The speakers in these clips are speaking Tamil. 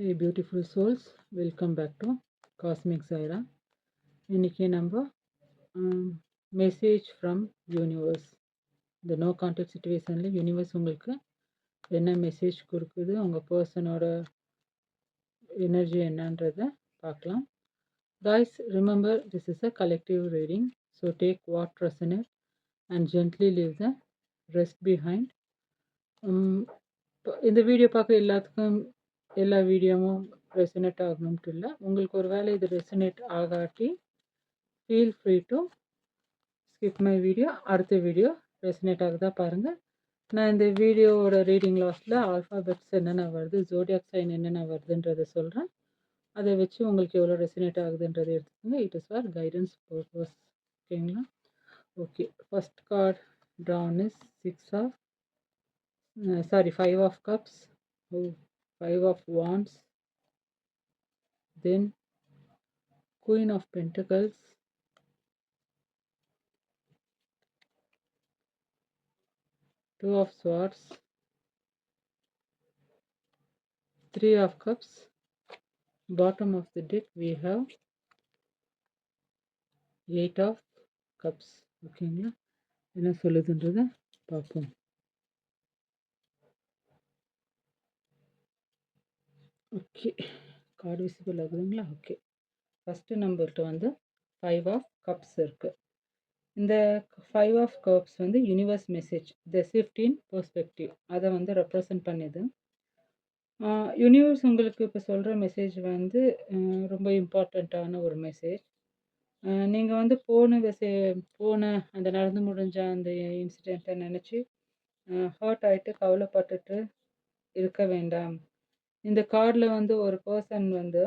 Hey beautiful souls, welcome back to Cosmic Zaira. இன்னைக்கு நம்ம மெசேஜ் ஃப்ரம் யூனிவர்ஸ். இந்த நோ கான்டாக்ட் சுச்சுவேஷனில் யூனிவர்ஸ் உங்களுக்கு என்ன மெசேஜ் கொடுக்குது, உங்கள் பர்சனோட எனர்ஜி என்னன்றதை பார்க்கலாம். Guys, remember this is a collective reading, so take what resonates and gently leave the rest behind. இந்த வீடியோ பார்க்குற எல்லாத்துக்கும் எல்லா வீடியோவும் ரெசனேட் ஆகணும்ட்டு இல்லை. உங்களுக்கு ஒரு வேளை இது ரெசனேட் ஆகாட்டி feel free to skip my video. அடுத்த வீடியோ ரெசனேட் ஆகுதா பாருங்கள். நான் இந்த வீடியோவோட ரீடிங் லாஸ்ட்டில் ஆல்ஃபாபெட்ஸ் என்னென்ன வருது, ஜோடியாக் சைன் என்னென்ன வருதுன்றதை சொல்கிறேன். அதை வச்சு உங்களுக்கு எவ்வளோ ரெசனேட் ஆகுதுன்றதை எடுத்துக்கோங்க. It is for guidance purpose. ஓகேங்களா? Okay, first card drawn is 5 of cups, 5 of wands, then Queen of Pentacles, Two of Swords, 3 of Cups. Bottom of the deck we have 8 of Cups. ஓகேங்களா? என்ன சொல்லுதுன்றதை பார்ப்போம். ஓகே, கார்டு விசிபிள் ஆகுதுங்களா? ஓகே, ஃபஸ்ட்டு நம்பர்கிட்ட வந்து 5 of Cups இருக்குது. இந்த 5 of Cups வந்து universe message, the shift in perspective, அதை வந்து ரெப்ரசன்ட் பண்ணுது. யூனிவர்ஸ் உங்களுக்கு இப்போ சொல்கிற மெசேஜ் வந்து ரொம்ப இம்பார்ட்டண்ட்டான ஒரு மெசேஜ். நீங்கள் வந்து போன அந்த நடந்து முடிஞ்ச அந்த இன்சிடெண்ட்டை நினச்சி ஹர்ட் ஆகிட்டு கவலைப்பட்டுட்டு இருக்க வேண்டாம். இந்த கார்டில் வந்து ஒரு பர்சன் வந்து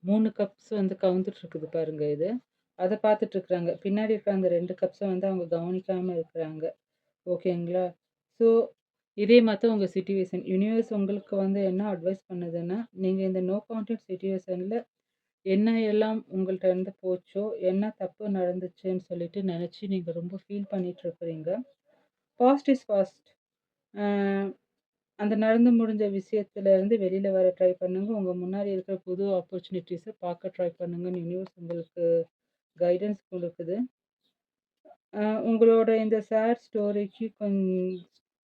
3 கப்ஸ் வந்து கவுந்துட்ருக்குது பாருங்கள். இது அதை பார்த்துட்ருக்குறாங்க. பின்னாடி இருக்கிற அந்த 2 கப்ஸை வந்து அவங்க கவனிக்காமல் இருக்கிறாங்க. ஓகேங்களா? ஸோ இதே மாதிரி உங்கள் சிச்சுவேஷன் யூனிவர்ஸ் உங்களுக்கு வந்து என்ன அட்வைஸ் பண்ணுதுன்னா, நீங்கள் இந்த நோ கான்டாக்ட் சிச்சுவேஷனில் என்ன எல்லாம் உங்கள்கிட்ட இருந்து போச்சோ, என்ன தப்பு நடந்துச்சுன்னு சொல்லிட்டு நினச்சி நீங்கள் ரொம்ப ஃபீல் பண்ணிகிட்ருக்குறீங்க. Past is past. அந்த நடந்து முடிஞ்ச விஷயத்துலேருந்து வெளியில் வர ட்ரை பண்ணுங்கள். உங்கள் முன்னாடி இருக்கிற புது ஆப்பர்ச்சுனிட்டிஸை பார்க்க ட்ரை பண்ணுங்கன்னு யூனிவர்ஸ் உங்களுக்கு கைடன்ஸ் கொடுக்குது. உங்களோட இந்த சேட் ஸ்டோரிக்கு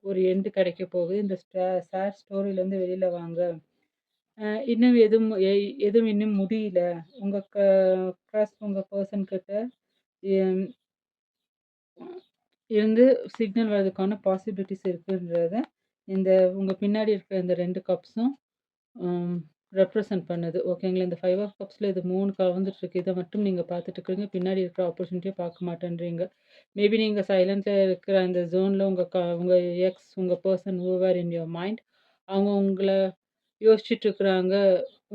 ஒரு எண்டு கிடைக்க போகுது. இந்த சேட் ஸ்டோரியிலேருந்து வெளியில் வாங்க. இன்னும் எதுவும் இன்னும் முடியல. உங்கள் க்ரஷ் உங்கள் பர்சன்கிட்ட இருந்து சிக்னல் வர்றதுக்கான பாசிபிலிட்டிஸ் இருக்குன்றத இந்த உங்கள் பின்னாடி இருக்கிற இந்த 2 கப்ஸும் ரெப்ரசன்ட் பண்ணுது. ஓகேங்களா? இந்த 5 of கப்ஸில் இது 3 கலந்துட்டுருக்கு. இதை மட்டும் நீங்கள் பார்த்துட்டு இருக்கிறீங்க. பின்னாடி இருக்கிற ஆப்பர்ச்சுனிட்டியை பார்க்க மாட்டேன்றீங்க. மேபி நீங்கள் சைலண்ட்டில் இருக்கிற அந்த ஜோனில் உங்கள் எக்ஸ் உங்கள் person whoever in your mind அவங்க உங்களை யோசிச்சுட்ருக்குறாங்க.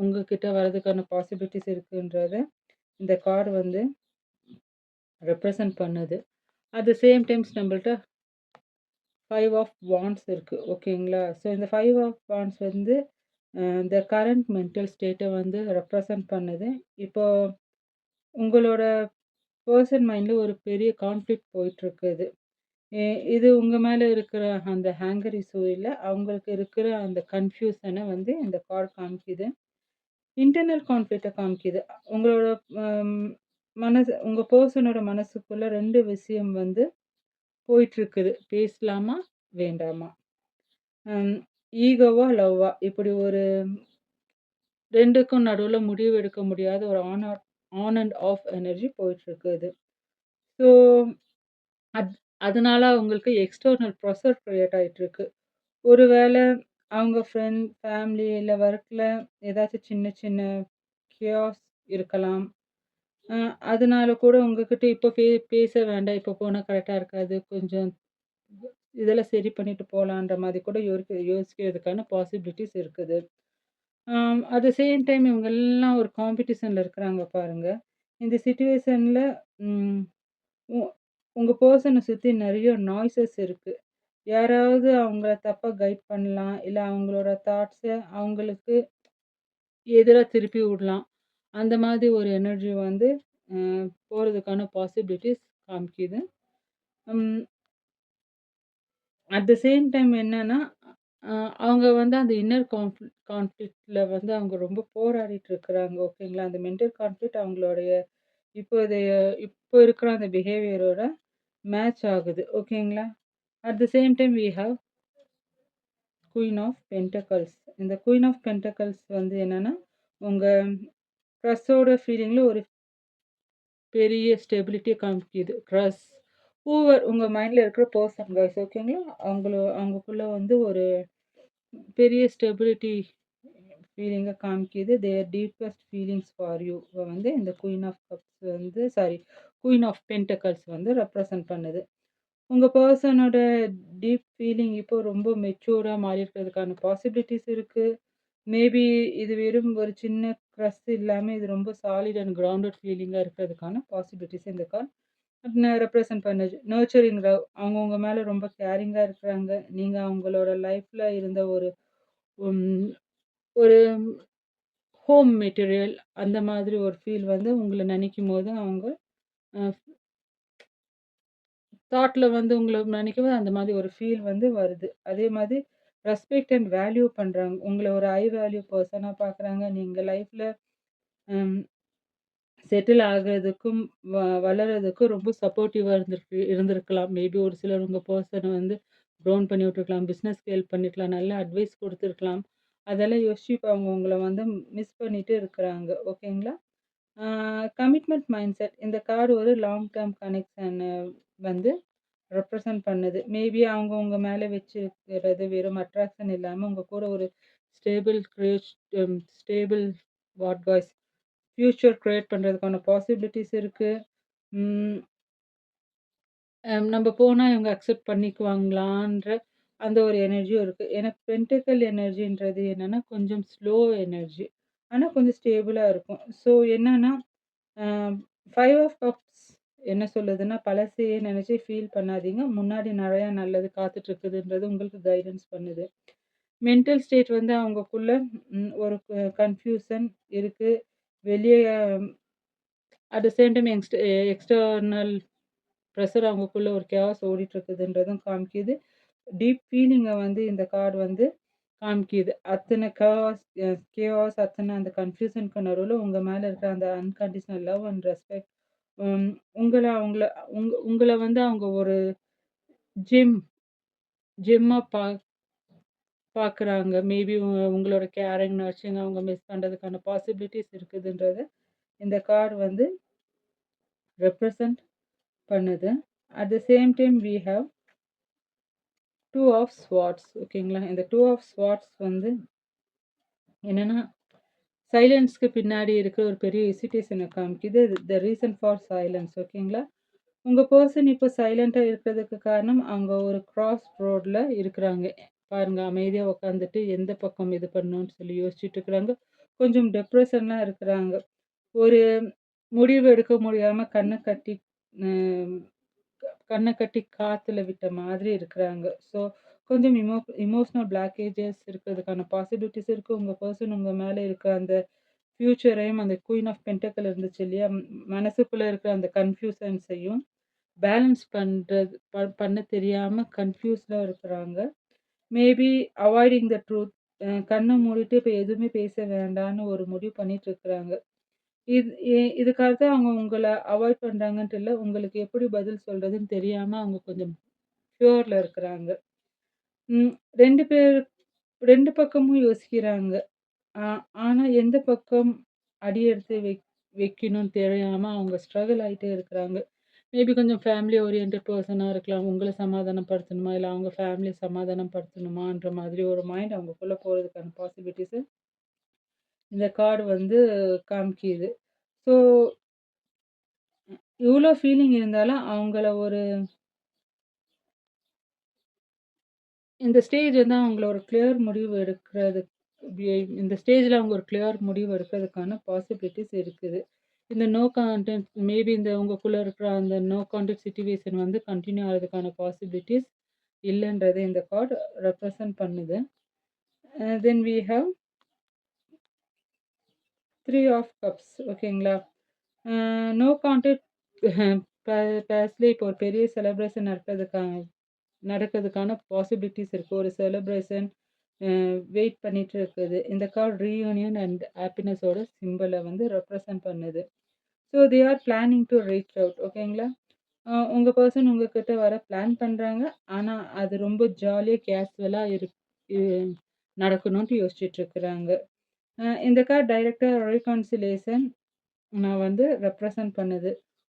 உங்ககிட்ட வர்றதுக்கான பாசிபிலிட்டிஸ் இருக்குன்றத இந்த கார்டு வந்து ரெப்ரசன்ட் பண்ணுது. அட் த சேம் டைம்ஸ் நம்மள்ட்ட 5 of wands இருக்குது. ஓகேங்களா? ஸோ இந்த 5 of wands வந்து த கரண்ட் மென்டல் ஸ்டேட்டை வந்து ரெப்ரசன்ட் பண்ணுது. இப்போ உங்களோட பர்சன் மைண்டில் ஒரு பெரிய கான்ஃப்ளிக்ட் போயிட்டுருக்குது. இது உங்கள் மேலே இருக்கிற அந்த ஹேங்கர் இஷ்யூ இல்லை, அவங்களுக்கு இருக்கிற அந்த கன்ஃபியூஷனை வந்து இந்த கார்டு காமிக்குது. இன்டர்னல் கான்ஃப்ளிக்டை காமிக்குது. உங்களோட உங்கள் பர்சனோட மனசுக்குள்ளே 2 விஷயம் வந்து போயிட்டுருக்குது. பேசலாமா வேண்டாமா, ஈகோவா லவ்வா, இப்படி ஒரு 2க்கும் நடுவில் முடிவு எடுக்க முடியாத ஒரு ஆன் அண்ட் ஆஃப் எனர்ஜி போயிட்டுருக்குது. ஸோ அதனால அவங்களுக்கு எக்ஸ்டர்னல் ப்ரெஷர் க்ரியேட் ஆகிட்டுருக்கு. ஒரு வேளை அவங்க ஃபேமிலி இல்லை ஒர்க்கில் ஏதாச்சும் சின்ன சின்ன கியாஸ் இருக்கலாம். அதனால கூட உங்ககிட்ட இப்போ பேச வேண்டாம், இப்போ போனால் கரெக்டாக இருக்காது, கொஞ்சம் இதெல்லாம் சரி பண்ணிட்டு போகலான்ற மாதிரி கூட யோசிக்கிறதுக்கான பாசிபிலிட்டிஸ் இருக்குது. அட் த சேம் டைம் இவங்கெல்லாம் ஒரு காம்படிஷனில் இருக்கிறாங்க பாருங்கள். இந்த சிச்சுவேஷனில் உங்கள் பர்சனை சுற்றி நிறைய நாய்ஸஸ் இருக்குது. யாராவது அவங்கள தப்பாக கைட் பண்ணலாம், இல்லை அவங்களோட தாட்ஸை அவங்களுக்கு எதிராக திருப்பி விடலாம். அந்த மாதிரி ஒரு எனர்ஜி வந்து போகிறதுக்கான பாசிபிலிட்டிஸ் காமிக்குது. அட் த சேம் டைம் என்னென்னா, அ அவங்க வந்து அந்த இன்னர் கான்ஃப்ளிக்ட்ல வந்து அவங்க ரொம்ப போராடிட்டு இருக்கிறாங்க. ஓகேங்களா? அந்த மென்டல் கான்ஃப்ளிக்ட் அவங்களுடைய இப்போதைய இப்போ இருக்கிற அந்த பிஹேவியரோட மேட்ச் ஆகுது. ஓகேங்களா? At the same time we have queen of pentacles. இந்த குயின் ஆஃப் பென்டக்கிள்ஸ் வந்து என்னன்னா, உங்க ட்ரஸ்ட்டோட ஃபீலிங்ல ஒரு பெரிய ஸ்டெபிலிட்டிய காமிக்குது. உங்க மைண்ட்ல இருக்கிற பெர்சன் காய்ஸ் ஓகேங்களா? அவங்களுக்குள்ள வந்து ஒரு பெரிய ஸ்டெபிலிட்டி ஃபீலிங்க காமிக்குது. தேர் டீப்பஸ்ட் ஃபீலிங்ஸ் ஃபார் யூ வந்து இந்த குயின் ஆஃப் கப்ஸ் வந்து குயின் ஆஃப் பென்டக்கிள்ஸ் வந்து ரெப்ரசன்ட் பண்ணுது. உங்க பெர்சனோட டீப் ஃபீலிங் இப்போ ரொம்ப மெச்சூர்டா மாறியிருக்கிறதுக்கான பாசிபிலிட்டீஸ் இருக்கு. மேபி இது வெறும் ஒரு சின்ன க்ரஷ் இல்லாம, இது ரொம்ப சாலிட் அண்ட் கிரவுண்டட் ஃபீலிங்கா இருக்கிறதுக்கான பாசிபிலிட்டீஸ் இந்த கார்ட் ரெப்ரசன்ட் பண்ணுது. நர்ச்சரிங் லவ் அவங்க உங்க மேல ரொம்ப கேரிங்கா இருக்கிறாங்க. நீங்க அவங்களோட லைஃப்ல இருந்த ஒரு ம் ஒரு ஹோம் மெட்டீரியல் அந்த மாதிரி ஒரு ஃபீல் வந்து உங்கள நெனைக்கும்போது அவங்க அ தாட்ல வந்து உங்கள நெனைக்கும்போது அந்த மாதிரி ஒரு ஃபீல் வந்து வருது. அதே மாதிரி ரெஸ்பெக்ட் அண்ட் வேல்யூ பண்றாங்க. உங்கள ஒரு ஹை வேல்யூ பெர்சனா பார்க்குறாங்க. நீங்க லைஃப்ல ம் செட்டில் ஆகுறதுக்கும், வளர்றதுக்கும் ரொம்ப சப்போர்ட்டிவா இருந்திருக்கலாம். மேபி ஒரு சிலர் உங்க பெர்சன வந்து க்ரவுன் பண்ணி விட்டுருக்கலாம். பிசினஸ்க்கு ஹெல்ப் பண்ணியிருக்கலாம். நல்ல அட்வைஸ் குடுத்துருக்கலாம். அதெல்லாம் யோசிச்சு இப்ப அவங்க உங்கள வந்து மிஸ் பண்ணிட்டு இருக்கிறாங்க. ஓகேங்களா? ஆ கமிட்மெண்ட் மைண்ட் செட் இந்த கார்டு ஒரு லாங் டெர்ம் கனெக்ஷன வந்து ரெப்ரசன்ட் பண்ணுது. மேபி அவங்க உங்க மேல வச்சிருக்கிறது வெறும் அட்ராக்ஷன் இல்லாம, உங்க கூட ஒரு stable create stable what guys future create பண்றதுக்கான பாசிபிலிட்டீஸ் இருக்கு. ம் நம்ப போனா இவங்க அக்செப்ட் பண்ணிக்குவாங்களான்ற அந்த ஒரு எனர்ஜியும் இருக்கு. ஏன்னா பென்டக்கிள் எனர்ஜின்றது என்னன்னா, கொஞ்சம் ஸ்லோ எனர்ஜி. ஆனா கொஞ்சம் ஸ்டேபிளா இருக்கும். ஸோ என்னன்னா, அ 5 ஆஃப் கப்ஸ் என்ன சொல்லுதுன்னா, பழசையே நெனச்சு ஃபீல் பண்ணாதீங்க. முன்னாடி நெறையா நல்லது காத்துட்டு இருக்குதுன்றது உங்களுக்கு கைடன்ஸ் பண்ணுது. மென்டல் ஸ்டேட் வந்து அவங்கக்குள்ள ஒரு கன்ஃப்யூசன் இருக்கு. வெளிய at the same time external pressure அவங்கக்குள்ள ஒரு கேஸ் ஓடிட்டுருக்குதுன்றதும் காமிக்குது. டீப் ஃபீலிங்க வந்து இந்த கார்டு வந்து காமிக்குது. அத்தன கேஆஸ் அத்தன அந்த கன்ஃப்யூஷனுக்கு நடுவுல உங்க மேல இருக்கிற அந்த அன்கண்டிஷனல் லவ் அண்ட் ரெஸ்பெக்ட் ம் உங்கள அவங்கள உங்கள வந்து அவங்க ஒரு ஜெம் ஜெம்மா பார்க்குறாங்க. மேபி உங்களோட கேரிங், நர்ச்சரிங் அவங்க மிஸ் பண்றதுக்கான பாசிபிலிட்டீஸ் இருக்குதுன்றத இந்த கார்டு வந்து ரெப்ரசன்ட் பண்ணுது. At the same time we have 2 of swords ஓகேங்களா? இந்த 2 ஆஃப் ஸ்வார்ட்ஸ் வந்து என்னன்னா, சைலன்ஸ்க்கு பின்னாடி இருக்கிற ஒரு பெரிய ஹெசிடேஷன காமிக்குது. த ரீசன் ஃபார் சைலன்ஸ் ஓகேங்களா? உங்க பெர்சன் இப்போ சைலன்ட்டா இருக்கிறதுக்கு காரணம், அவங்க ஒரு கிராஸ் ரோட்ல இருக்கிறாங்க. பாருங்க அமைதியா உட்காந்துட்டு எந்த பக்கம் இது பண்ணணும்னு சொல்லி யோசிச்சுட்டு இருக்கிறாங்க. கொஞ்சம் டிப்ரஷன்லாம் இருக்கிறாங்க. ஒரு முடிவு எடுக்க முடியாம அ கண்ண கட்டி காத்துல விட்ட மாதிரி இருக்கிறாங்க. ஸோ கொஞ்சம் எமோஷனல் பிளாக்கேஜஸ் இருக்கிறதுக்கான பாசிபிலிட்டீஸ் இருக்கு. உங்க பெர்சன் உங்க மேல இருக்க அந்த ஃபியூச்சரையும் அந்த குயின் ஆஃப் பென்டக்கிள் இருந்துச்சு இல்லையா? மனசுக்குள்ள இருக்கிற அந்த கன்ஃப்யூஷன்ஸையும் பேலன்ஸ் பண்ண தெரியாம கன்ஃப்யூஸ்டா இருக்கிறாங்க. மேபி அவாய்டிங் த ட்ரூத் கண்ண மூடிட்டு இப்ப எதுவுமே பேச வேண்டான்னு ஒரு முடிவு பண்ணிட்டு இருக்கிறாங்க. இதுக்காக தான் அவங்க உங்கள அவாய்ட் பண்றாங்கன்ட்டு இல்ல. உங்களுக்கு எப்படி பதில் சொல்றதுன்னு தெரியாம அவங்க கொஞ்சம் ஃபியூர்ல இருக்கிறாங்க. ம் 2 பேர் 2 பக்கமும் யோசிக்கிறாங்க. ஆ ஆனா எந்த பக்கம் அடி எடுத்து வைக்கணும்னு தெரியாம அவங்க ஸ்ட்ரகிள் ஆயிட்டே இருக்கிறாங்க. மேபி கொஞ்சம் ஃபேமிலி ஓரியன்டட் பெர்சனா இருக்கலாம். உங்கள சமாதானப்படுத்தணுமா? இல்ல அவங்க ஃபேமிலிய சமாதானப்படுத்தணுமான்ற மாதிரி ஒரு மைண்ட் அவங்களுக்குள்ள போறதுக்கான பாசிபிலிட்டீஸ இந்த கார்டு வந்து காமிக்கிது. ஸோ இவ்ளோ ஃபீலிங் இருந்தாலும் அவங்கள ஒரு இந்த ஸ்டேஜ் வந்து அவங்கள ஒரு கிளியர் முடிவு எடுக்கிறது இந்த ஸ்டேஜ்ல அவங்க ஒரு கிளியர் முடிவு எடுக்கிறதுக்கான பாசிபிலிட்டீஸ் இருக்குது. இந்த நோ கான்டென்ட் மேபி இந்த உங்களுக்குள்ள இருக்கிற அந்த நோ கான்டெக்ட் சிட்யூவேஷன் வந்து கன்டின்யூ ஆகுறதுக்கான பாசிபிலிட்டீஸ் இல்லன்றத இந்த கார்ட் ரெப்ரசன்ட் பண்ணுது. Then we have 3 of cups ஓகேங்களா? நோ கான்டெக்ட் பாஸ்ட்ல இப்போ ஒரு பெரிய செலிப்ரேஷன் நடக்கிறதுக்கான பாசிபிலிட்டீஸ் இருக்கு. ஒரு செலிப்ரேஷன் வெயிட் பண்ணிட்டு இருக்குது. இந்த கார்ட் ரீயூனியன் அண்ட் ஹாப்பினஸோட சிம்பல வந்து ரெப்ரசன்ட் பண்ணுது. So they are planning to reach out. ஓகேங்களா? உங்க பெர்சன் உங்ககிட்ட வர பிளான் பண்றாங்க. ஆனா, அது ரொம்ப ஜாலியா கேஷுவலா இ நடக்கணுன்ட்டு யோசிச்சுட்டு இருக்கிறாங்க. இந்த கார்ட் டைரக்ட்டா ரீகான்சிலேஷன் நான் வந்து ரெப்ரசன்ட் பண்ணுது.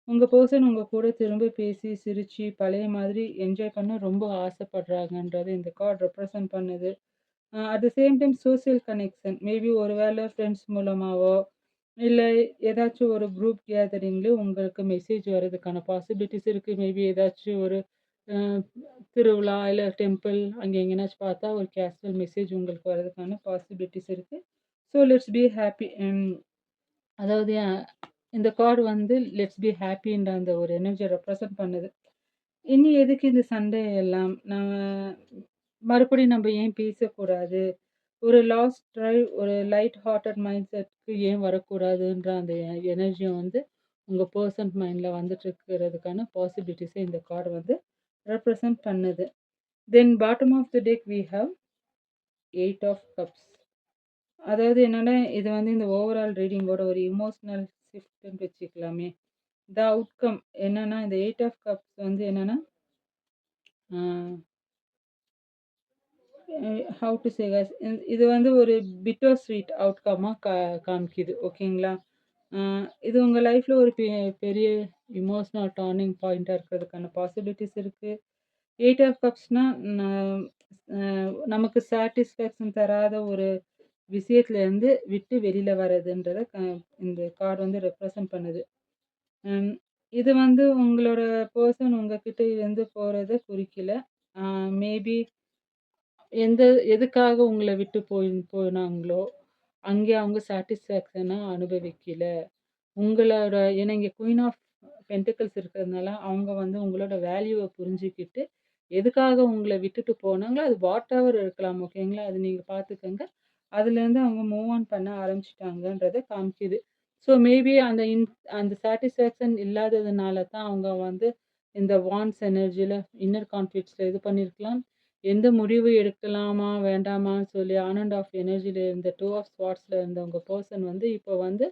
உங்க பெர்சன் உங்க கூட திரும்ப பேசி, சிரிச்சு, பழைய மாதிரி என்ஜாய் பண்ண ரொம்ப ஆசைப்படுறாங்கன்றது இந்த கார்ட் ரெப்ரசன்ட் பண்ணுது. At the same time social connection. Maybe ஒரு வேளை ஃப்ரெண்ட்ஸ் மூலமாவோ, இல்ல ஏதாச்சும் ஒரு குரூப் கேதரிங்ல உங்களுக்கு மெசேஜ் வரதுக்கான பாசிபிலிட்டிஸ் இருக்கு. மேபி ஏதாச்சும் ஒரு அ திருவிழா, இல்ல டெம்பிள் அங்க எங்கேனாச்சும் பார்த்தா ஒரு கேஷுவல் மெசேஜ் உங்களுக்கு வரதுக்கான பாசிபிலிட்டிஸ் இருக்கு. So let's be happy. அதாவது இந்த கார்டு வந்து லெட்ஸ் பி ஹேப்பின்ற அந்த ஒரு எனர்ஜிய ரெப்ரசன்ட் பண்ணுது. இனி எதுக்கு இந்த சண்டை எல்லாம்? மறுபடியும் நம்ம ஏன் பேசக்கூடாது? ஒரு லாஸ்ட் டிரைவ், ஒரு லைட் ஹார்ட்டட் மைண்ட் செட்க்கு ஏன் வரக்கூடாதுன்ற அந்த எனர்ஜிய வந்து உங்க பெர்சன் மைண்ட்ல வந்துட்டு இருக்கிறதுக்கான பாசிபிலிட்டிஸ இந்த கார்டு வந்து ரெப்ரசன்ட் பண்ணுது. Then bottom of the deck we have 8 of cups. அதாவது என்னன்னா, இது வந்து இந்த ஓவரால் ரீடிங்கோட ஒரு எமோஷனல் ஷிஃப்ட்ன்னு வச்சுக்கலாமே. த அவுட்கம் என்னன்னா, இந்த 8 ஆஃப் கப்ஸ் வந்து என்னன்னா, அ ஹவ் டு சே காய்ஸ், இது வந்து ஒரு பிட்டர் ஸ்வீட் அவுட்கம்மா காமிக்குது. ஓகேங்களா? அ இது உங்க லைஃப்ல ஒரு பெரிய எமோஷனல் டர்னிங் பாயிண்ட்டா இருக்கிறதுக்கான பாசிபிலிட்டிஸ் இருக்கு. 8 ஆஃப் கப்ஸ்னா ந அ நமக்கு சாட்டிஸ்ஃபேக்ஷன் தராத ஒரு விஷயத்துலேருந்து விட்டு வெளியில வர்றதுன்றத இந்த கார்டு வந்து ரெப்ரசன்ட் பண்ணுது. ம். இது வந்து உங்களோட பெர்சன் உங்ககிட்ட இருந்து போறத குறிக்கல. அ மேபி எந்த எதுக்காக உங்கள விட்டு போனாங்களோ, அங்கே அவங்க சாட்டிஸ்ஃபேக்ஷனா அனுபவிக்கல. உங்களோட ஏன்னா இங்க குயின் ஆஃப் பென்டக்கிள்ஸ் இருக்கிறதுனால, அவங்க வந்து உங்களோட வேல்யூவ புரிஞ்சுக்கிட்டு, எதுக்காக உங்கள விட்டுட்டு போனாங்களோ, அது வாட் எவர் இருக்கலாம். ஓகேங்களா? அது நீங்க பார்த்துக்கங்க. அதுலேருந்து அவங்க மூவ் ஆன் பண்ண ஆரம்பிச்சுட்டாங்கன்றத காமிக்குது. ஸோ மேபி அந்த சாட்டிஸ்ஃபேக்ஷன் இல்லாததுனால தான் அவங்க வந்து இந்த வாண்ட்ஸ் எனர்ஜில, இன்னர் கான்ஃப்ளிக்ட்ஸ்ல இது பண்ணியிருக்கலாம். எந்த முடிவு எடுக்கலாமா, வேண்டாமான்னு சொல்லி ஆன் அண்ட் ஆஃப் எனர்ஜில இருந்த 2 ஆஃப் ஸ்வார்ட்ஸ்ல இருந்த உங்க பெர்சன் வந்து இப்போ வந்து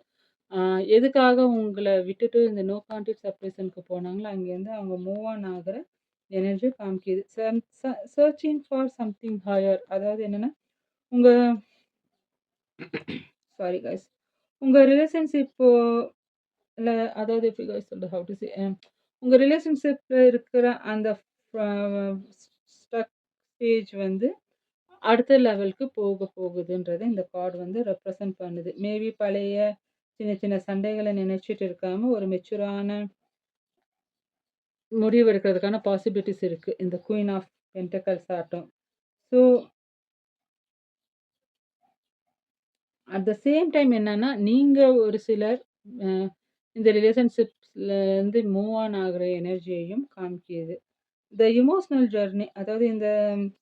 ஆ எதுக்காக உங்கள விட்டுட்டு இந்த நோ கான்டாக்ட் செப்பரேஷனுக்கு போனாங்களோ, அங்கேருந்து அவங்க மூவ் ஆன் ஆகுற எனர்ஜி காமிக்குது. Searching for something higher. அதாவது என்னன்னா, உங்க சாரி காய்ஸ். உங்க ரிலேஷன்ஷிப்ல அதாவது எப்படி காய்ஸ் சொல்றது? ஹவ் டு சே உங்க ரிலேஷன்ஷிப்ல இருக்கிற அந்த அ ஸ்டக் ஸ்டேஜ் வந்து அடுத்த லெவலுக்கு போகுதுன்றத இந்த கார்டு வந்து ரெப்ரசன்ட் பண்ணுது. மேபி பழைய சின்ன சின்ன சண்டைகள நினைச்சுட்டு இருக்காம, ஒரு மெச்சூரான முடிவு எடுக்கிறதுக்கான பாசிபிலிட்டிஸ் இருக்கு. இந்த குயின் ஆஃப் பென்டக்கிள்ஸ் ஆட்டம். So at the same time என்னன்னா, நீங்க ஒரு சிலர் அ இந்த ரிலேஷன்ஷிப்ஸ்ல இருந்து மூவ் ஆன் ஆகுற எனர்ஜியையும் காமிக்கிது. த எமோஷனல் ஜர்னி அதாவது இந்த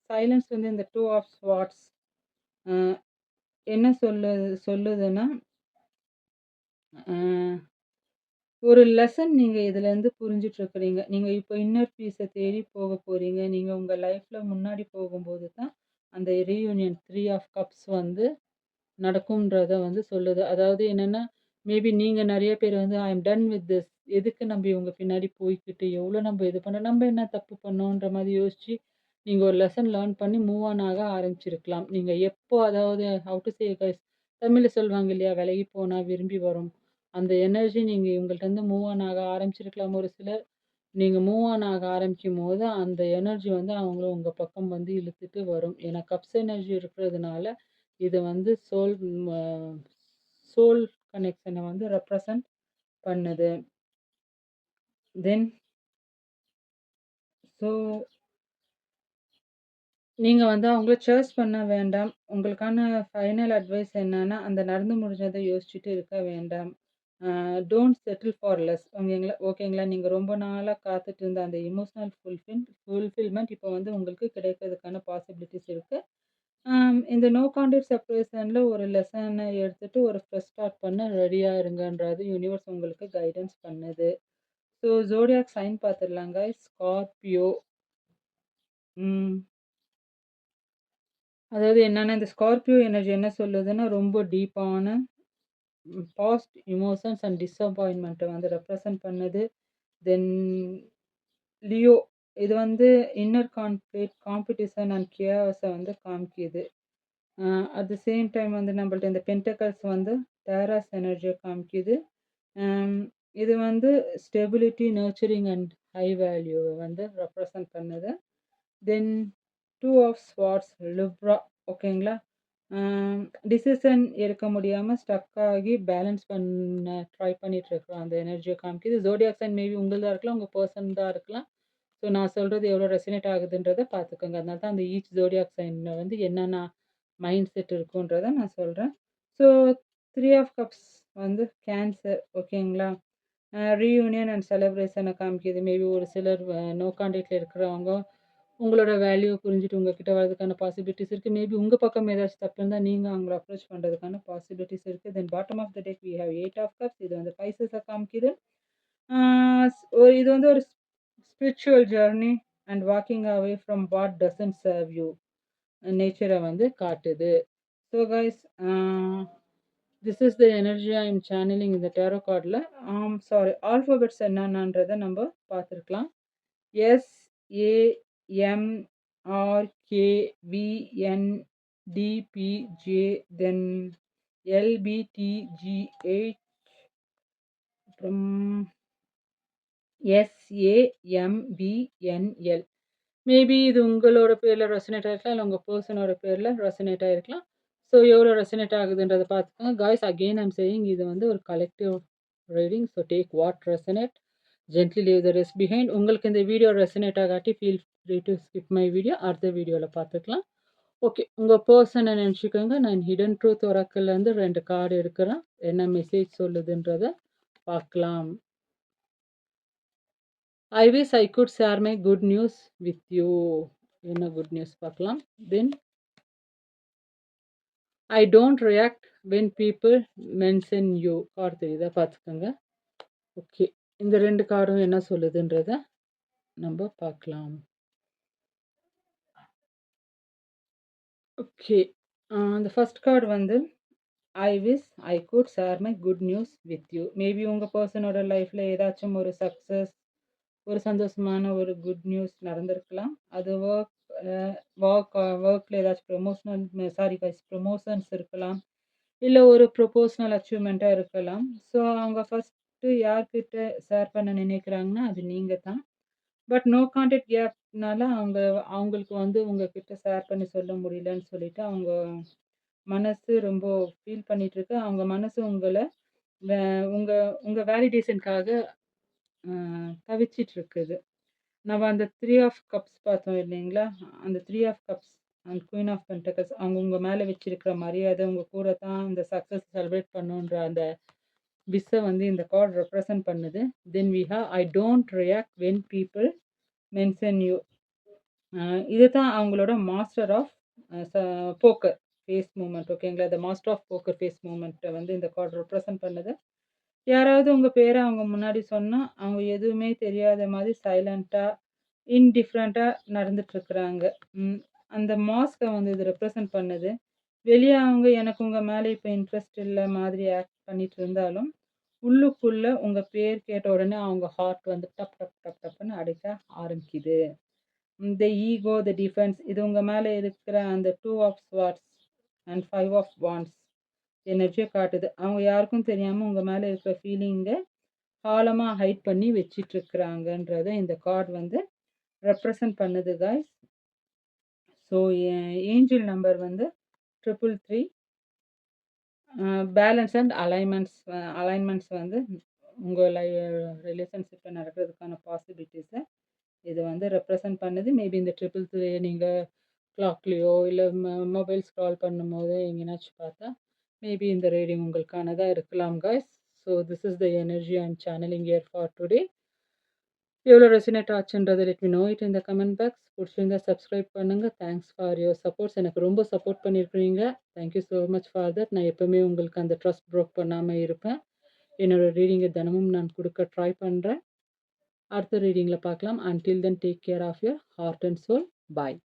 சைலன்ஸ் வந்து இந்த 2 ஆஃப் ஸ்வார்ட்ஸ் அ என்ன சொல்லுதுன்னா, அ ஒரு லெசன் நீங்க இதுலேருந்து புரிஞ்சுட்டு இருக்கிறீங்க. நீங்க இப்போ இன்னர் பீஸ தேடி போக போறீங்க. நீங்க உங்க லைஃப்ல முன்னாடி போகும்போது தான், அந்த ரீயூனியன் 3 ஆஃப் கப்ஸ் வந்து நடக்கும்ன்றத வந்து சொல்லுது. அதாவது என்னன்னா, மேபி நீங்க நெறைய பேர் வந்து ஐ அம் டன் வித் திஸ். எதுக்கு நம்ப இவங்க பின்னாடி போய்க்கிட்டு, எவ்வளோ நம்ப இது பண்ணோம். நம்ப என்ன தப்பு பண்ணோன்ற மாரி யோசிச்சு, நீங்க ஒரு லெசன் லேர்ன் பண்ணி மூவ் ஆன் ஆக ஆரம்பிச்சிருக்கலாம். நீங்க எப்போ அதாவது ஹவ் டு சே காய்ஸ், தமிழ்ல சொல்லுவாங்க இல்லையா? "விலகி போனா விரும்பி வரும்." அந்த எனர்ஜி நீங்க இவங்கள்ட்டருந்து மூவ் ஆன் ஆக ஆரம்பிச்சிருக்கலாம் ஒரு சிலர். நீங்க மூவ் ஆன் ஆக ஆரம்பிக்கும்போது, அந்த எனர்ஜி வந்து அவங்கள உங்க பக்கம் வந்து இழுத்துட்டு வரும். ஏன்னா கப்ஸ் எனர்ஜி இருக்கிறதுனால, இது வந்து ம சோல் கனெக்ஷன வந்து ரெப்ரசன்ட் பண்ணுது. தென் ஸோ நீங்க வந்து அவங்கள சேர்ஸ் பண்ண வேண்டாம். உங்களுக்கான ஃபைனல் அட்வைஸ் என்னன்னா, அந்த நடந்து முடிஞ்சத யோசிச்சுட்டு இருக்க வேண்டாம். Don't settle for less. ஓகேங்களா? நீங்க ரொம்ப நாளா காத்துட்டு இருந்த அந்த எமோஷனல் ஃபுல்ஃபில்மென்ட் இப்போ வந்து உங்களுக்கு கிடைக்கிறதுக்கான பாசிபிலிட்டிஸ் இருக்கு. இந்த நோ கான்டாக்ட் செப்பரேஷன்ல ஒரு லெசன எடுத்துட்டு ஒரு ஃப்ரெஷ் ஸ்டார்ட் பண்ண ரெடியா இருங்கன்றது யூனிவர்ஸ் உங்களுக்கு கைடன்ஸ் பண்ணுது. ஸோ ஜோடியாக் சைன் பார்த்துடலாங்க. ஸ்கார்பியோ. ம். அதாவது என்னன்னா, இந்த ஸ்கார்பியோ எனர்ஜி என்ன சொல்லுதுன்னா, ரொம்ப டீப்பான பாஸ்ட் எமோஷன்ஸ் அண்ட் டிஸப்பாயின்ட்மெண்ட்ட வந்து ரெப்ரசன்ட் பண்ணுது. தென் லியோ இது வந்து இன்னர் கான்ஃப்ளிக்ட், காம்படிஷன் அண்ட் கியாஸ வந்து காமிக்குது. Uh at the same time வந்து நம்மள்ட்ட இந்த பென்டக்கிள்ஸ் வந்து டேராஸ் எனர்ஜிய காமிக்குது. அம் இது வந்து ஸ்டெபிலிட்டி, நர்ச்சரிங் அண்ட் ஹை வேல்யூவ வந்து ரெப்ரசன்ட் பண்ணுது. தென் 2 ஆஃப் ஸ்வார்ட்ஸ் லிப்ரா ஓகேங்களா? டிசிஷன் எடுக்க முடியாம ஸ்டக் ஆகி பேலன்ஸ் பண்ண ட்ரை பண்ணிட்டு இருக்கிறோம். அந்த எனர்ஜிய காமிக்குது. ஜோடியாக் சைன் மேபி உங்களுதா இருக்கலாம், உங்க பெர்சன் தான் இருக்கலாம். ஸோ நான் சொல்றது எவ்வளோ ரெசனேட் ஆகுதுன்றத பார்த்துக்கோங்க. அதனால தான் அந்த ஈச் ஜோடியாக் சைன்ல வந்து என்னென்ன மைண்ட் செட் இருக்குன்றத நான் சொல்றேன். ஸோ 3 ஆஃப் கப்ஸ் வந்து கேன்சர் ஓகேங்களா? ரீயூனியன் அண்ட் செலிப்ரேஷன காமிக்குது. மேபி ஒரு சிலர் நோ கான்டாக்ட்ல இருக்கிறவங்க உங்களோட வேல்யூ புரிஞ்சுட்டு உங்ககிட்ட வரதுக்கான பாசிபிலிட்டிஸ் இருக்கு. மேபி உங்க பக்கம் ஏதாச்சும் தப்பு இருந்தா, நீங்க அவங்கள அப்ரோச் பண்றதுக்கான பாசிபிலிட்டிஸ் இருக்கு. Then bottom of the deck we have 8 of cups. இது வந்து ஸ்பைசஸ காமிக்குது. ஆ ஒரு இது வந்து ஒரு spiritual journey and walking away from what doesn't serve you நேச்சர வந்து காட்டுது. So guys this is the energy I am channeling இந்த டேரோ கார்ட்ல. சாரி ஆல்ஃபாபெட்ஸ் என்னென்னன்றத நம்ம பார்த்துருக்கலாம். S, A, M, R, K, V, N, T, P, J, then L, P, T, G, H, அப்புறம் S, A, M, P, N, L. Maybe இது உங்களோட பேர்ல ரெசனேட் ஆயிருக்கலாம். இல்ல உங்க பெர்சனோட பேர்ல ரெசனேட் ஆயிருக்கலாம். ஸோ எவ்வளோ ரெசனேட் ஆகுதுன்றத பார்த்துக்கோங்க. Guys again I am saying இது வந்து ஒரு collective reading. So take what resonate. Gently leave the rest behind. உங்களுக்கு இந்த வீடியோ ரெசனேட் ஆகாட்டி feel free to skip my video. அடுத்த வீடியோல பார்த்துக்கலாம். ஓகே. உங்க பெர்சன நெனச்சுக்கோங்க. நான் ஹிடன் ட்ரூத் ஒராக்கிள்லேருந்து 2 கார்டு எடுக்கிறேன். என்ன மெசேஜ் சொல்லுதுன்றத பார்க்கலாம். I wish I could share my good news with you. என்ன குட் நியூஸ் பார்க்கலாம். Then I don't react when people mention you. Card தெரியுதா பார்த்துக்கோங்க. ஓகே. இந்த 2 கார்டும் என்ன சொல்லுதுன்றத நம்ம பார்க்கலாம். ஓகே. அந்த ஃபர்ஸ்ட் கார்டு வந்து ஐ wish I could share my good news with you. Maybe உங்க பெர்சனோட லைஃப்ல ஏதாச்சும் ஒரு சக்ஸஸ், ஒரு சந்தோஷமான ஒரு குட் நியூஸ் நடந்திருக்கலாம். அது ஒர்க்ல ஏதாச்சும் ப்ரமோஷன்ஸ் இருக்கலாம். இல்ல ஒரு ப்ரொபோஷனல் அச்சீவ்மெண்ட்டா இருக்கலாம். ஸோ அவங்க ஃபர்ஸ்ட்டு யார்கிட்ட ஷேர் பண்ண நினைக்கிறாங்கன்னா, அது நீங்க தான். பட் நோ கான்டாக்ட் கேப்னால அவங்களுக்கு வந்து உங்ககிட்ட ஷேர் பண்ணி சொல்ல முடியலன்னு சொல்லிட்டு, அவங்க மனசு ரொம்ப ஃபீல் பண்ணிட்டுருக்கு. அவங்க மனசு உங்கள வே உங்க உங்க வேலிடேஷனுக்காக அ தவிச்சிட்டுருக்குது. நம்ம அந்த 3 ஆஃப் கப்ஸ் பார்த்தோம் இல்லைங்களா? அந்த 3 of cups and queen of pentacles அவங்க உங்க மேல வச்சிருக்கிற மரியாதை, உங்க கூட தான் இந்த சக்சஸ் செலிப்ரேட் பண்ணணுன்ற அந்த விஷ் வந்து இந்த கார்ட் ரெப்ரசன்ட் பண்ணுது. Then we have I don't react when people mention you. இதுதான் அவங்களோட master of poker face movement ஓகேங்களா? The master of poker face மூவ்மெண்ட்ட வந்து இந்த கார்ட் ரெப்ரசன்ட் பண்ணுது. யாராவது உங்க பேர அவங்க முன்னாடி சொன்னா, அவங்க எதுவுமே தெரியாத மாதிரி சைலன்ட்டா, இன்டிஃபரண்ட்டா நடந்துட்டுருக்குறாங்க. ம். அந்த மாஸ்க்க வந்து இது ரெப்ரசன்ட் பண்ணுது. வெளிய அவங்க எனக்கு உங்க மேல இப்ப இன்ட்ரெஸ்ட் இல்ல மாதிரி ஆக்ட் பண்ணிட்டு இருந்தாலும், உள்ளுக்குள்ள உங்க பேர் கேட்ட உடனே அவங்க ஹார்ட் வந்து டப் டப் டப் டப்ன்னு அடிக்க ஆரம்பிக்குது. த ஈகோ, த டிஃபென்ஸ் இது உங்க மேல இருக்கிற அந்த 2 of swords and 5 of wands எனர்ஜிய காட்டுது. அவங்க யாருக்கும் தெரியாம உங்க மேல இருக்கிற ஃபீலிங்க ஆழமா ஹைட் பண்ணி வச்சிட்டுருக்குறாங்கன்றத இந்த கார்ட் வந்து ரெப்ரசன்ட் பண்ணுது காய்ஸ். ஸோ ஏஞ்சல் நம்பர் வந்து 333. பேலன்ஸ் அண்ட் அலைன்மெண்ட்ஸ் வந்து உங்க ரிலேஷன்ஷிப்ல நடக்கிறதுக்கான பாசிபிலிட்டிஸ இது வந்து ரெப்ரசன்ட் பண்ணுது. மேபி இந்த 333 நீங்க கிளாக்லயோ இல்ல மொபைல் ஸ்க்ரால் பண்ணும்போதோ எங்கேனாச்சும் பார்த்தா, மேபி இந்த ரீடிங் உங்களுக்கானதா இருக்கலாம் guys. So this is the energy I am channeling here for today. எவ்வளோ ரெசனேட் ஆச்சுன்றத let me know it in the comment box. பிடிச்சிருந்தா சப்ஸ்கிரைப் பண்ணுங்க. Thanks for your supports. எனக்கு ரொம்ப சப்போர்ட் பண்ணியிருக்கிறீங்க. Thank you so much for that. நான் எப்பவுமே உங்களுக்கு அந்த ட்ரஸ்ட் ப்ரோக் பண்ணாம இருப்பேன். என்னோட ரீடிங்கை தினமும் நான் கொடுக்க ட்ரை பண்ணுறேன். அடுத்த ரீடிங்கில் பார்க்கலாம். Until then take care of your heart and soul. Bye.